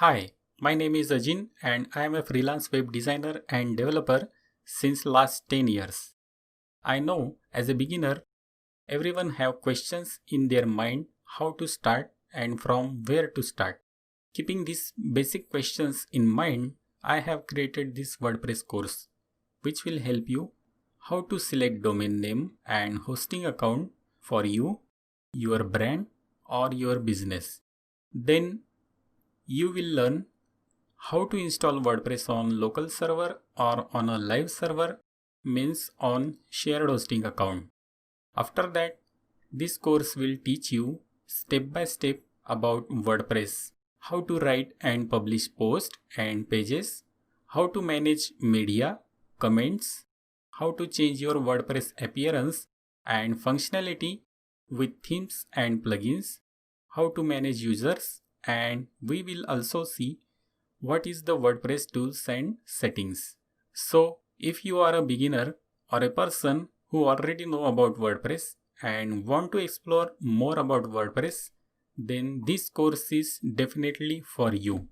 Hi, my name is Ajin and I am a freelance web designer and developer since last 10 years. I know as a beginner, everyone have questions in their mind how to start and from where to start. Keeping these basic questions in mind, I have created this WordPress course which will help you how to select domain name and hosting account for you, your brand or your business. Then you will learn how to install WordPress on local server or on a live server, means on shared hosting account. After that, this course will teach you step by step about WordPress, how to write and publish posts and pages, how to manage media, comments, how to change your WordPress appearance and functionality with themes and plugins, how to manage users, and we will also see what is the WordPress tools and settings. So if you are a beginner or a person who already know about WordPress and want to explore more about WordPress, then this course is definitely for you.